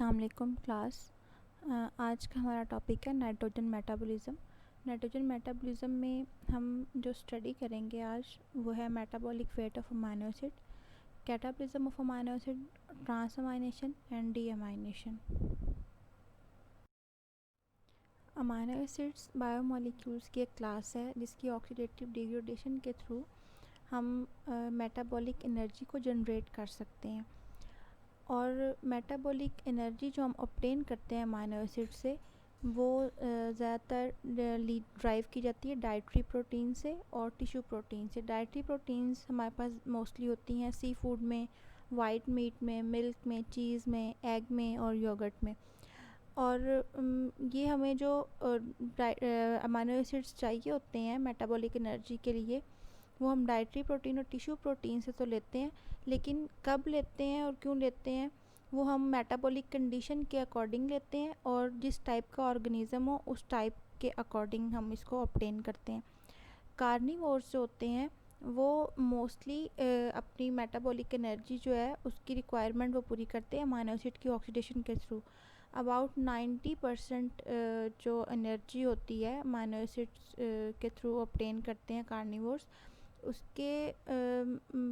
अस्सलाम वालेकुम क्लास। आज का हमारा टॉपिक है नाइट्रोजन मेटाबॉलिज्म। नाइट्रोजन मेटाबॉलिज्म में हम जो स्टडी करेंगे आज वो है metabolic fate of amino acid, catabolism of amino acid, transamination and deamination. Amino acids biomolecules की एक क्लास है जिसकी ऑक्सीडेटिव डिग्रेडेशन के थ्रू हम मेटाबॉलिक एनर्जी को जनरेट कर सकते हैं। और मेटाबॉलिक एनर्जी जो हम ऑब्टेन करते हैं अमाइनो एसिड से वो ज़्यादातर ड्राइव की जाती है डाइटरी प्रोटीन से और टिश्यू प्रोटीन से। डाइटरी प्रोटीन्स हमारे पास मोस्टली होती हैं सी फूड में, वाइट मीट में, मिल्क में, चीज़ में, एग में और योगर्ट में। और ये हमें जो अमाइनो एसिड्स चाहिए होते हैं मेटाबॉलिक एनर्जी के लिए वो हम डाइटरी प्रोटीन और टिश्यू प्रोटीन से तो लेते हैं, लेकिन कब लेते हैं और क्यों लेते हैं वो हम मेटाबॉलिक कंडीशन के अकॉर्डिंग लेते हैं और जिस टाइप का ऑर्गेनिज़म हो उस टाइप के अकॉर्डिंग हम इसको ऑब्टेन करते हैं। कार्निवोर्स जो होते हैं वो मोस्टली अपनी मेटाबॉलिक एनर्जी जो है उसकी रिक्वायरमेंट वो पूरी करते हैं अमाइनो एसिड की ऑक्सीडेशन के थ्रू। अबाउट 90% जो एनर्जी होती है अमाइनो एसिड्स के थ्रू ऑब्टेन करते हैं कार्निवोर्स। उसके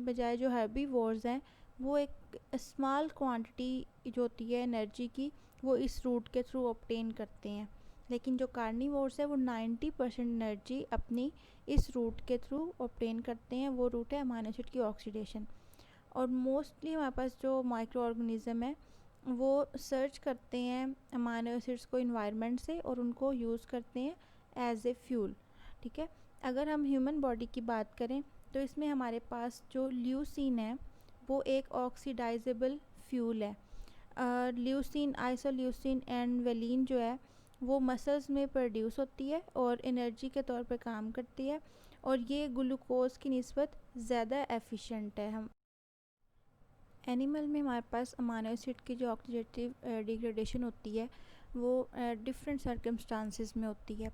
बजाय जो हर्बीवोर्स हैं वो एक स्मॉल क्वांटिटी जो होती है एनर्जी की वो इस रूट के थ्रू ऑब्टेन करते हैं, लेकिन जो कार्निवोर्स है वो 90% एनर्जी अपनी इस रूट के थ्रू ऑब्टेन करते हैं। वो रूट है अमाइनो एसिड की ऑक्सीडेशन। और मोस्टली हमारे पास जो माइक्रो ऑर्गेनिज़म है वो सर्च करते हैं अमाइनो एसिड्स को इन्वायरमेंट से और उनको यूज़ करते हैं एज ए फ्यूल। ठीक है, अगर हम ह्यूमन बॉडी की बात करें तो इसमें हमारे पास जो ल्यूसीन है वो एक ऑक्सीडाइजेबल फ्यूल है। ल्यूसीन, आइसोल्यूसीन एंड वेलिन जो है वो मसल्स में प्रोड्यूस होती है और एनर्जी के तौर पर काम करती है और ये ग्लूकोज की निस्बत ज़्यादा एफिशिएंट है। हम एनिमल में हमारे पास अमाइनो एसिड की जो ऑक्सीडेटिव डिग्रेडेशन होती है वो डिफरेंट सर्कमस्टांसिस में होती है।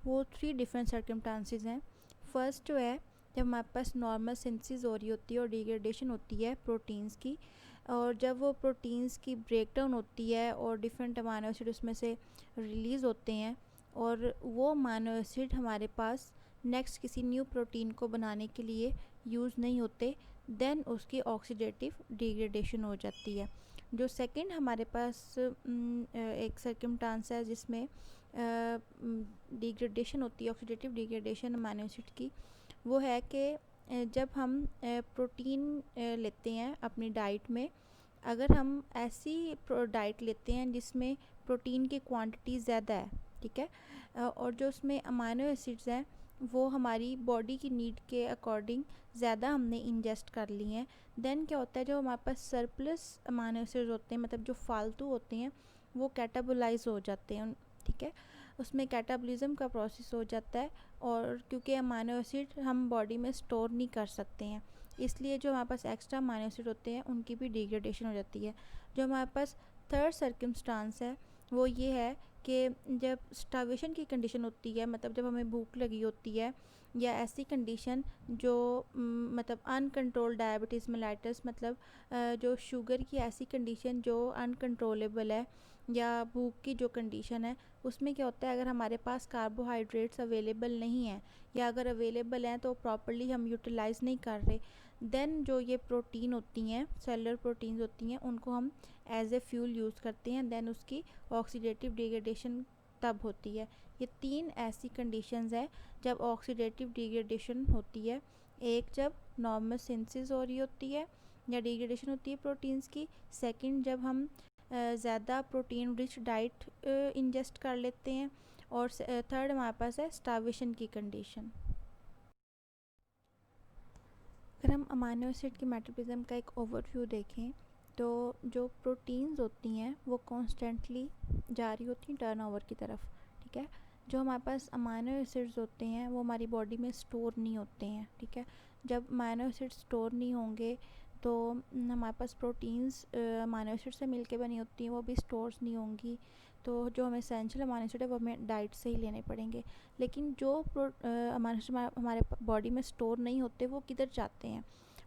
वो 3 डिफरेंट सर्कमस्टांसिस हैं। फर्स्ट जो है जब हमारे पास नॉर्मल सिंथेसिस हो रही होती है और डिग्रेडेशन होती है प्रोटीन्स की, और जब वो प्रोटीन्स की ब्रेकडाउन होती है और डिफरेंट अमाइनो एसिड उसमें से रिलीज़ होते हैं और वो अमाइनो एसिड हमारे पास नेक्स्ट किसी न्यू प्रोटीन को बनाने के लिए यूज़ नहीं होते, देन उसकी ऑक्सीडेटिव डिग्रेडेशन हो जाती है। जो सेकंड हमारे पास एक सर्कमस्टांस है जिसमें डिग्रेडेशन होती है, ऑक्सीडेटिव डिग्रेडेशन अमाइनो एसिड की, वो है कि जब हम प्रोटीन लेते हैं अपनी डाइट में, अगर हम ऐसी डाइट लेते हैं जिसमें प्रोटीन की क्वांटिटी ज़्यादा है, ठीक है, और जो उसमें अमाइनो एसिड्स हैं वो हमारी बॉडी की नीड के अकॉर्डिंग ज़्यादा हमने इंजेस्ट कर ली हैं, देन क्या होता है जो हमारे पास सरप्लस अमाइनो एसिड्स होते हैं, मतलब जो फालतू होते हैं, वो कैटाबोलाइज हो जाते हैं। ठीक है, उसमें कैटाबॉलिज्म का प्रोसेस हो जाता है और क्योंकि अमाइनो एसिड हम बॉडी में स्टोर नहीं कर सकते हैं, इसलिए जो हमारे पास एक्स्ट्रा अमाइनो एसिड होते हैं उनकी भी डिग्रेडेशन हो जाती है। जो हमारे पास थर्ड सर्कमस्टांस है वो ये है कि जब स्टार्वेशन की कंडीशन होती है, मतलब जब हमें भूख लगी होती है, या ऐसी कंडीशन जो मतलब अनकंट्रोल डायबिटीज़ मेलाइटस, मतलब जो शुगर की ऐसी कंडीशन जो अनकंट्रोलेबल है, या भूख की जो कंडीशन है, उसमें क्या होता है अगर हमारे पास कार्बोहाइड्रेट्स अवेलेबल नहीं है या अगर अवेलेबल हैं तो प्रॉपर्ली हम यूटिलाइज़ नहीं कर रहे, देन जो ये प्रोटीन होती हैं, सेलुलर प्रोटीन्स होती हैं, उनको हम एज ए फ्यूल यूज़ करते हैं, देन उसकी ऑक्सीडेटिव डिग्रेडेशन तब होती है। ये 3 ऐसी कंडीशंस हैं जब ऑक्सीडेटिव डिग्रेडेशन होती है। एक जब नॉर्मल सिंथेसिस हो रही होती है या डिग्रेडेशन होती है प्रोटीन्स की, सेकंड जब हम ज़्यादा प्रोटीन रिच डाइट इंजेस्ट कर लेते हैं, और थर्ड हमारे पास है स्टार्वेशन की कंडीशन। अगर हम अमाइनो एसिड के मेटाबॉलिज्म का एक ओवरव्यू देखें तो जो प्रोटीन्स होती हैं वो कॉन्स्टेंटली जा रही होती हैं टर्नओवर की तरफ। ठीक है, जो हमारे पास अमाइनो एसिड्स होते हैं वो हमारी बॉडी में स्टोर नहीं होते हैं। ठीक है, जब अमाइनो एसिड्स स्टोर नहीं होंगे तो हमारे पास प्रोटीन्स अमाइनो एसिड से मिलके बनी होती हैं, वो भी स्टोर्स नहीं होंगी, तो जो हमें एसेंशियल अमाइनो एसिड है वो हमें डाइट से ही लेने पड़ेंगे। लेकिन जो अमाइनो एसिड हमारे बॉडी में स्टोर नहीं होते वो किधर जाते हैं,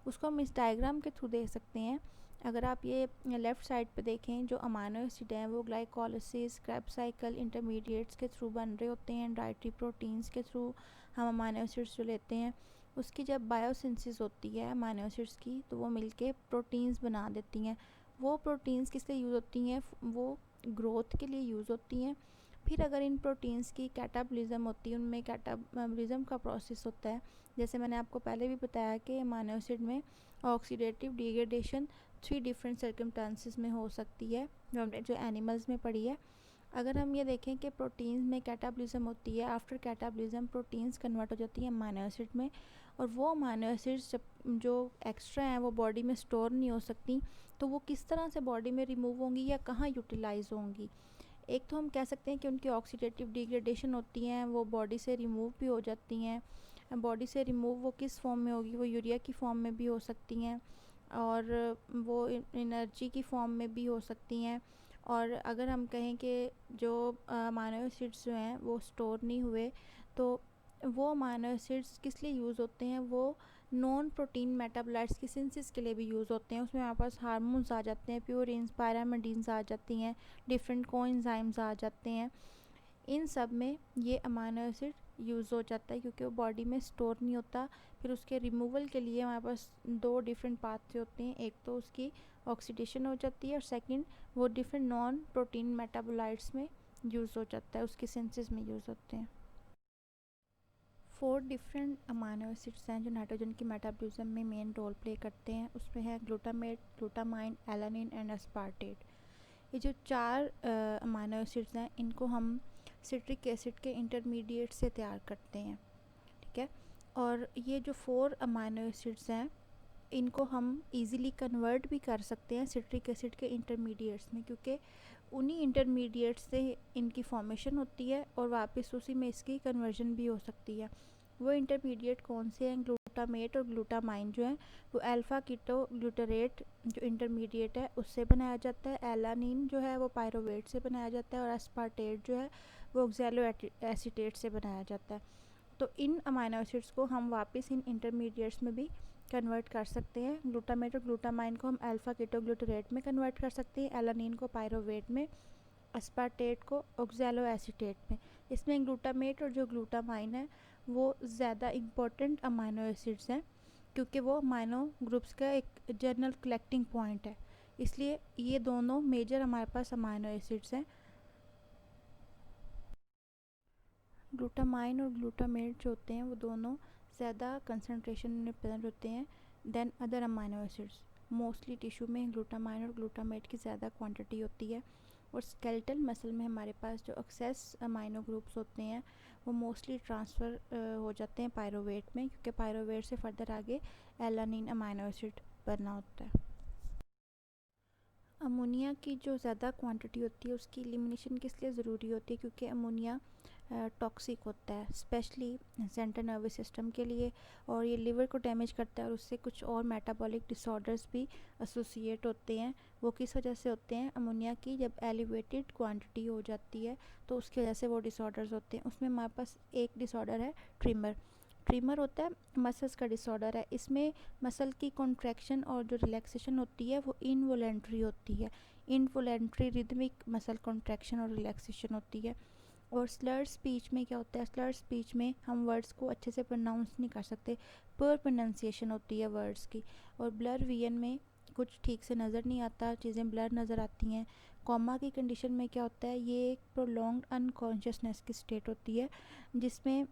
उसको हम इस डायग्राम के थ्रू देख सकते हैं अगर आप ये लेफ़्ट साइड पे देखें, जो अमाइनो एसिड हैं वो ग्लाइकोलिसिस, क्रेब्स साइकिल इंटरमीडिएट्स के थ्रू बन रहे होते हैं। डाइटरी प्रोटीन्स के थ्रू हम अमाइनो एसिड्स जो लेते हैं, उसकी जब बायोसिंथेसिस होती है अमाइनो एसिड्स की, तो वो मिलके प्रोटीन्स बना देती हैं। वो प्रोटीन्स किस लिए यूज़ होती हैं? वो ग्रोथ के लिए यूज़ होती हैं। फिर अगर इन प्रोटीन्स की कैटाबॉलिज्म होती है, उनमें कैटाबॉलिज्म का प्रोसेस होता है। जैसे मैंने आपको पहले भी बताया कि अमाइनो एसिड में ऑक्सीडेटिव डिग्रेडेशन 3 डिफरेंट सर्कमस्टांसिस में हो सकती है, जो एनिमल्स में पड़ी है। अगर हम ये देखें कि प्रोटीन्स में कैटाबॉलिज्म होती है, आफ्टर कैटाबॉलिज्म प्रोटीन्स कन्वर्ट हो जाती है अमाइनो एसिड में, और वो अमाइनो एसिड्स जब जो एक्स्ट्रा हैं वो बॉडी में स्टोर नहीं हो सकती, तो वो किस तरह से बॉडी में रिमूव होंगी या कहाँ यूटिलाइज होंगी? एक तो हम कह सकते हैं कि उनकी ऑक्सीडेटिव डिग्रेडेशन होती हैं, वो बॉडी से रिमूव भी हो जाती हैं। बॉडी से रिमूव वो किस फॉर्म में होगी? वो यूरिया की फॉर्म में भी हो सकती हैं, और वो एनर्जी की फॉर्म में भी हो सकती हैं। और अगर हम कहें कि जो अमाइनो एसिड्स जो हैं वो स्टोर नहीं हुए, तो वो अमाइनो एसिड्स किस लिए यूज़ होते हैं? वो नॉन प्रोटीन मेटाबोलाइट्स की सिंथेसिस के लिए भी यूज़ होते हैं। उसमें हमारे पास हार्मोन्स आ जाते हैं, प्यूरिन्स, पायरामिडीन्स आ जाती हैं, डिफरेंट कोएंजाइम्स आ जाते हैं। इन सब में ये अमाइनो एसिड यूज़ हो जाता है, क्योंकि वो बॉडी में स्टोर नहीं होता। फिर उसके रिमूवल के लिए हमारे पास 2 डिफरेंट पाथवे होते हैं। एक तो उसकी ऑक्सीडेशन हो जाती है, और सेकंड वो डिफरेंट नॉन प्रोटीन मेटाबोलाइट्स में यूज़ हो जाता है, उसके सिंथेसिस में यूज़ होते हैं। 4 डिफरेंट अमाइनो एसिड्स हैं जो नाइट्रोजन की मेटाबॉलिज्म में मेन रोल प्ले करते हैं। उसमें है glutamate, glutamine, alanine and aspartate. ये जो 4 अमाइनो एसिड्स हैं, इनको हम सिट्रिक एसिड के इंटरमीडिएट से तैयार करते हैं, ठीक है। और ये जो 4 अमाइनो एसिड्स हैं, इनको हम इजीली कन्वर्ट भी कर सकते हैं सिट्रिक एसिड के इंटरमीडिएट्स में, क्योंकि उन्हीं इंटरमीडिएट्स से इनकी फॉर्मेशन होती है और वापस उसी में इसकी कन्वर्जन भी हो सकती है। वो इंटरमीडिएट कौन से हैं? ग्लूटामेट और ग्लूटामाइन जो हैं, वो अल्फ़ा कीटो ग्लूटारेट जो इंटरमीडिएट है उससे बनाया जाता है। एलानिन जो है वो पायरोवेट से बनाया जाता है, और एस्पार्टेट जो है वो ऑक्सैलो एसीटेट से बनाया जाता है। तो इन अमाइनो एसिड्स को हम वापस इन इंटरमीडिएट्स में भी कन्वर्ट कर सकते हैं। ग्लूटामेट और ग्लूटामाइन को हम अल्फ़ा कीटो ग्लूटारेट में कन्वर्ट कर सकते हैं, एलानिन को पायरोवेट में, एस्पार्टेट को ऑक्सैलो एसीटेट में। इसमें ग्लूटामेट और जो ग्लूटामाइन है वो ज़्यादा इम्पोर्टेंट अमाइनो एसिड्स हैं, क्योंकि वो अमाइनो ग्रुप्स का एक जनरल कलेक्टिंग पॉइंट है, इसलिए ये दोनों मेजर हमारे पास अमाइनो एसिड्स हैं। ग्लूटामाइन और ग्लूटामेट जो होते हैं वो दोनों ज़्यादा कंसनट्रेशन में प्रेजेंट होते हैं than other amino acids. Mostly tissue में ग्लूटामाइन और ग्लूटामेट की ज़्यादा क्वांटिटी होती है, और स्केलेटल मसल में हमारे पास जो एक्सेस अमाइनो ग्रुप्स होते हैं वो मोस्टली ट्रांसफ़र हो जाते हैं पायरोवेट में, क्योंकि पायरोवेट से फर्दर आगे एलानिन अमाइनो एसिड बनना होता है। अमोनिया की जो ज़्यादा क्वांटिटी होती है उसकी एलिमिनेशन किस लिए ज़रूरी होती है? क्योंकि अमोनिया टॉक्सिक होता है, स्पेशली सेंट्रल नर्वस सिस्टम के लिए, और ये लिवर को डैमेज करता है, और उससे कुछ और मेटाबॉलिक डिसऑर्डर्स भी एसोसिएट होते हैं। वो किस वजह से होते हैं? अमोनिया की जब एलिवेटेड क्वांटिटी हो जाती है तो उसकी वजह से वो डिसऑर्डर्स होते हैं। उसमें हमारे पास एक डिसऑर्डर है ट्रिमर। ट्रिमर होता है मसल्स का डिसऑर्डर है। इसमें मसल की कॉन्ट्रैक्शन और जो रिलैक्सेशन होती है वो इनवॉलेंट्री होती है। इनवॉलेंट्री रिदमिक मसल कॉन्ट्रैक्शन और रिलैक्सेशन होती है। और स्लर्ड स्पीच में क्या होता है? स्लर्ड स्पीच में हम वर्ड्स को अच्छे से प्रोनाउंस नहीं कर सकते, पुअर प्रोनाउंसिएशन होती है वर्ड्स की। और ब्लर विजन में कुछ ठीक से नज़र नहीं आता, चीज़ें ब्लर नज़र आती हैं। कॉमा की कंडीशन में क्या होता है? ये एक प्रोलॉन्ग्ड अनकॉन्शियसनेस की स्टेट होती है, जिसमें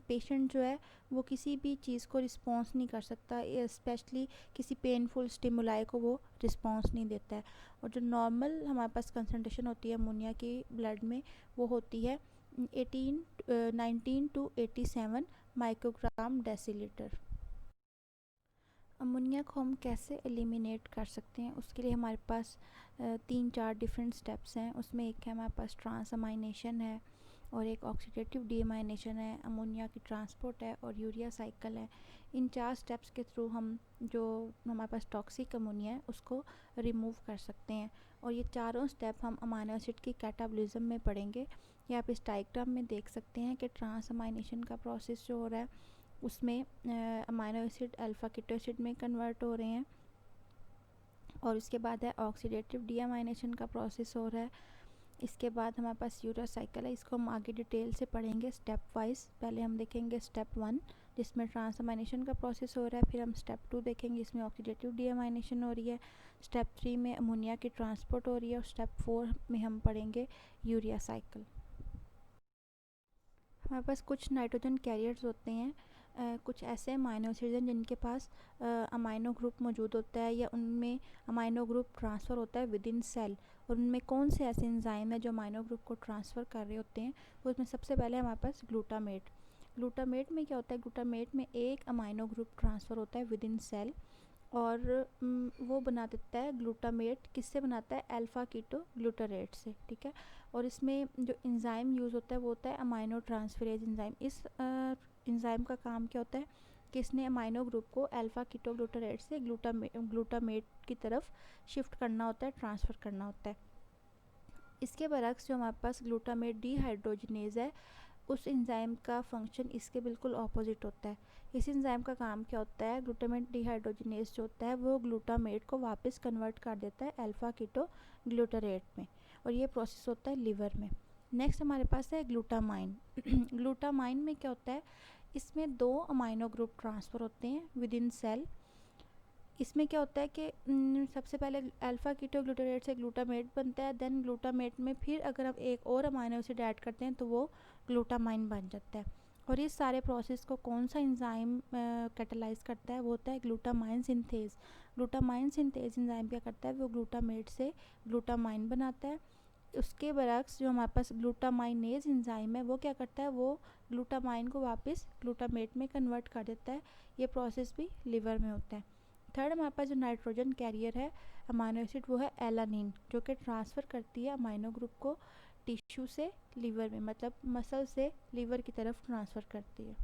पेशेंट जो है वो किसी भी चीज़ को रिस्पॉन्स नहीं कर सकता, स्पेशली किसी पेनफुल स्टिमुलाई को वो रिस्पॉन्स नहीं देता है। और जो नॉर्मल हमारे पास कंसनट्रेशन होती है अमोनिया की ब्लड में, वो होती है 19 टू 87 माइक्रोग्राम डेसीलीटर। अमोनिया को हम कैसे एलिमिनेट कर सकते हैं? उसके लिए हमारे पास 3-4 डिफरेंट स्टेप्स हैं। उसमें एक है हमारे पास ट्रांसअमाइनेशन है, और एक ऑक्सीडेटिव डीअमाइनेशन है, अमोनिया की ट्रांसपोर्ट है, और यूरिया साइकिल है। इन 4 स्टेप्स के थ्रू हम जो हमारे पास टॉक्सिक अमोनिया है उसको रिमूव कर सकते हैं। और ये चारों स्टेप हम अमाइनो एसिड की कैटाबॉलिज्म में पढ़ेंगे। या आप इस डायग्राम में देख सकते हैं कि ट्रांसअमाइनेशन का प्रोसेस जो हो रहा है उसमें amino acid alpha keto acid में कन्वर्ट हो रहे हैं, और उसके बाद है ऑक्सीडेटिव डीअमाइनेशन का प्रोसेस हो रहा है। इसके बाद हमारे पास यूरिया साइकिल है, इसको हम आगे डिटेल से पढ़ेंगे स्टेप वाइज। पहले हम देखेंगे स्टेप 1 जिसमें ट्रांसअमाइनेशन का प्रोसेस हो रहा है, फिर हम स्टेप 2 देखेंगे इसमें ऑक्सीडेटिव डीअमाइनेशन हो रही है, स्टेप 3 में अमोनिया की ट्रांसपोर्ट हो रही है और स्टेप 4 में हम पढ़ेंगे यूरिया साइकिल। हमारे पास कुछ नाइट्रोजन कैरियर्स होते हैं, कुछ ऐसे अमाइनो एसिड्स हैं जिनके पास अमाइनो ग्रुप मौजूद होता है या उनमें अमाइनो ग्रुप ट्रांसफ़र होता है विद इन सेल। और उनमें कौन से ऐसे एंजाइम है जो अमाइनो ग्रुप को ट्रांसफ़र कर रहे होते हैं, उसमें सबसे पहले हमारे पास ग्लूटामेट। ग्लूटामेट में क्या होता है, ग्लूटामेट में एक अमाइनो ग्रुप ट्रांसफ़र होता है विद इन सेल और वो बना देता है ग्लूटामेट। किससे बनाता है, अल्फ़ा कीटो ग्लूटारेट से, ठीक है। और इसमें जो एंजाइम यूज़ होता है वो होता है अमाइनो ट्रांसफरेज एंजाइम। इस एंजाइम का काम क्या होता है कि इसने अमाइनो ग्रुप को अल्फ़ा कीटो ग्लूटारेट से ग्लूटामेट की तरफ शिफ्ट करना होता है, ट्रांसफ़र करना होता है। इसके बरक्स जो हमारे पास ग्लूटामेट डीहाइड्रोजिनेज है, उस एंजाइम का फंक्शन इसके बिल्कुल ऑपोजिट होता है। इस एंजाइम का काम क्या होता है, ग्लूटामेट डीहाइड्रोजिनेज जो होता है वो ग्लूटामेट को वापस कन्वर्ट कर देता है अल्फ़ा कीटो ग्लूटारेट में, और ये प्रोसेस होता है लिवर में। नेक्स्ट हमारे पास है ग्लूटामाइन। ग्लूटामाइन में क्या होता है, इसमें 2 अमाइनो ग्रुप ट्रांसफ़र होते हैं विद इन सेल। इसमें क्या होता है कि सबसे पहले अल्फ़ा कीटो ग्लूटारेट से ग्लूटामेट बनता है, देन ग्लूटामेट में फिर अगर हम एक और अमाइनो एसिड ऐड करते हैं तो वो ग्लूटामाइन बन जाता है। और इस सारे प्रोसेस को कौन सा एंजाइम कैटलाइज करता है, वो होता है glutamine synthase. Glutamine synthase enzyme क्या करता है, वो ग्लूटामेट से ग्लूटामाइन बनाता है। उसके बरक्स जो हमारे पास ग्लूटामाइनेज एंजाइम है वो क्या करता है, वो ग्लूटामाइन को वापस ग्लूटामेट में कन्वर्ट कर देता है। ये प्रोसेस भी लिवर में होता है। थर्ड हमारे पास जो नाइट्रोजन कैरियर है अमाइनो एसिड, वो है एलानिन, जो कि ट्रांसफ़र करती है अमाइनो ग्रुप को टिश्यू से लिवर में, मतलब मसल से लिवर की तरफ ट्रांसफ़र करती है।